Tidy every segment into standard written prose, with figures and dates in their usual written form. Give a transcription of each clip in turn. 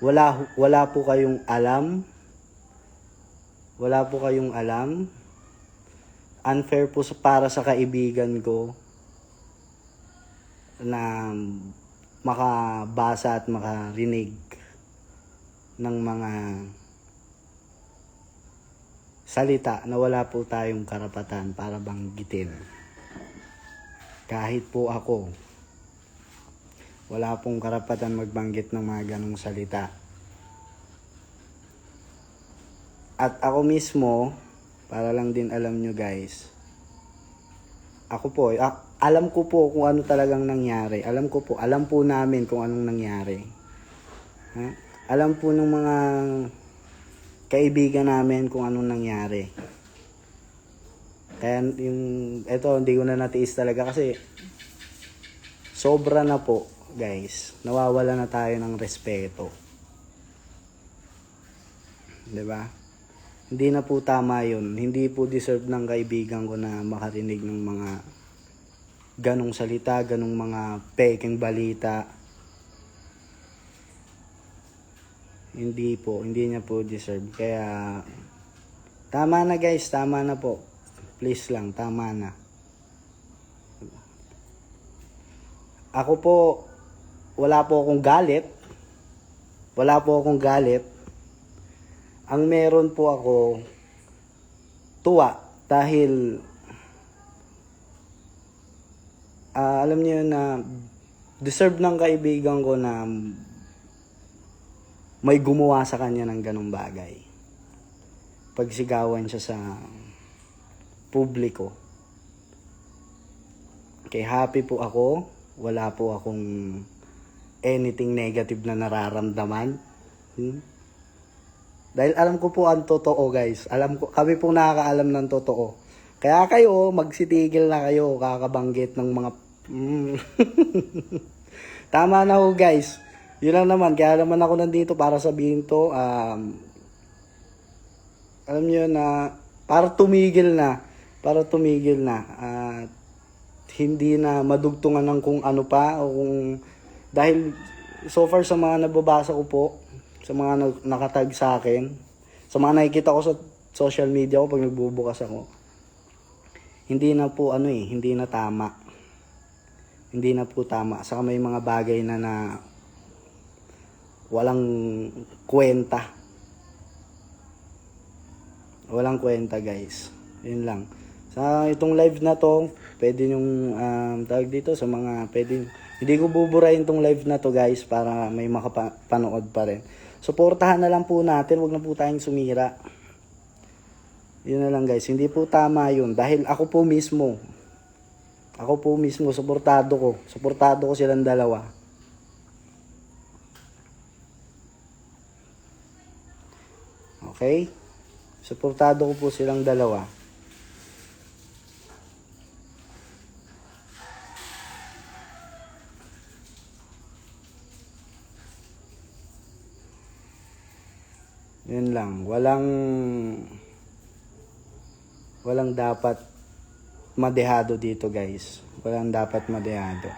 Wala po kayong alam. Wala po kayong alam. Unfair po para sa kaibigan ko na makabasa at makarinig ng mga salita na wala po tayong karapatan para banggitin. Kahit po ako, wala pong karapatan magbanggit ng mga ganong salita. At ako mismo, para lang din alam nyo guys, ako po, alam ko po kung ano talagang nangyari. Alam po namin kung anong nangyari. Ha? Alam po ng mga kaibigan namin kung anong nangyari. Kaya ito, hindi ko na natiis talaga kasi sobra na po, guys. Nawawala na tayo ng respeto. 'Di ba? Hindi na po tama 'yun. Hindi po deserve ng kaibigan ko na makarinig ng mga ganong salita, ganong mga peking balita. Hindi niya po deserve. Kaya tama na guys, tama na po. Please lang, tama na. Ako po, wala po akong galit. Ang meron po ako, tuwa. Dahil, alam niyo na, deserve ng kaibigan ko na may gumawa sa kanya ng ganong bagay. Pagsigawan siya sa publiko. Okay, happy po ako. Wala po akong anything negative na nararamdaman. Dahil alam ko po ang totoo guys. Kami po nakakaalam ng totoo. Kaya kayo, magsitigil na kayo kakabanggit ng mga... Tama na ho guys. Yun lang naman. Kaya naman ako nandito para sabihin to. Alam niyo na, para tumigil na. At hindi na madugtungan ng kung ano pa. O kung, dahil so far sa mga nababasa ko po, sa mga nakatag sa akin, sa mga nakikita ko sa social media ko pag nagbubukas ako, hindi na po hindi na tama. Hindi na po tama. Saka may mga bagay na walang kwenta. Walang kwenta guys. Yun lang. Sa itong live na to, pwede yung tawag dito sa mga hindi ko buburahin tong live na to guys para may makapanood pa rin. Suportahan na lang po natin, wag na po tayong sumira. Yun na lang guys, hindi po tama yun dahil ako po mismo suportado ko silang dalawa. Okay? Suportado ko po silang dalawa. Yun lang, walang dapat madehado dito guys. Walang dapat madehado.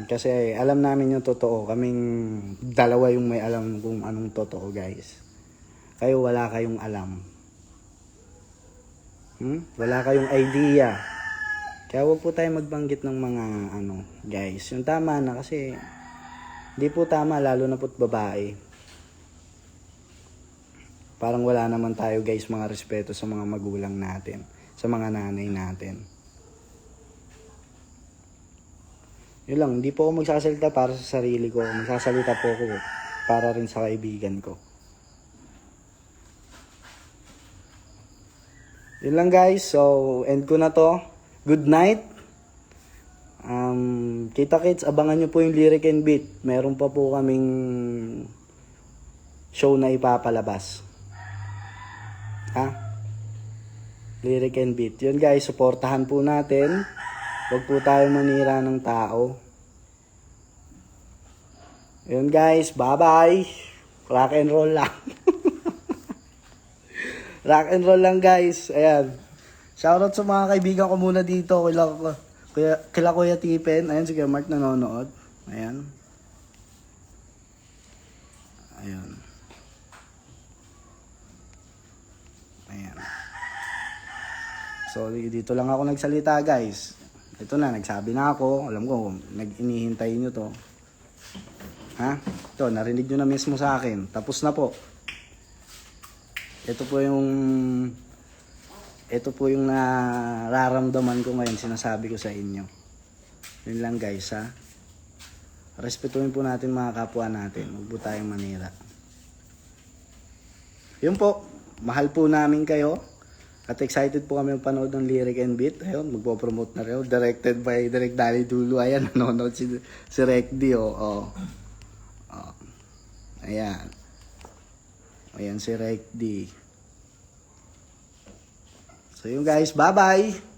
Kasi alam namin yung totoo. Kaming dalawa yung may alam kung anong totoo guys. Kayo wala kayong alam. Wala kayong idea. Kaya huwag po tayo magbanggit ng mga guys. Yung tama na kasi hindi po tama lalo na po't babae. Parang wala naman tayo guys mga respeto sa mga magulang natin, sa mga nanay natin. Yun lang, hindi po ako magsasalita para sa sarili ko. Magsasalita po ako para rin sa kaibigan ko. Yun lang guys, so end ko na to. Good night. Kita kits, abangan nyo po yung Lyric and Beat. Meron pa po kaming show na ipapalabas. Lyric and Beat. Yun guys, suportahan po natin. Huwag po tayo manira ng tao. Yun guys, bye-bye. Rock and roll lang. Rock and roll lang guys. Ayan. Shoutout sa mga kaibigan ko muna dito. Kila Kuya Tipen. Ayan, si Kuya Mark nanonood. Ayan. Ayun. Ayan. So, dito lang ako nagsalita, guys. Ito na, nagsabi na ako. Alam ko, inihintay nyo to. Ha? Ito, narinig nyo na mismo sa akin. Tapos na po. Ito po yung nararamdaman ko ngayon, sinasabi ko sa inyo. Yun lang, guys, ha? Respetuhin po natin mga kapwa natin. Huwag po tayong manira. Yun po, mahal po namin kayo. At excited po kami panood ng Lyric and Beat. Ayun, magpo-promote na rin. Directed by Direk Danny Dulo. Ayan, nanonood si Rec D. Oh. Ayan. Ayan si Rec D. So yun guys, bye-bye!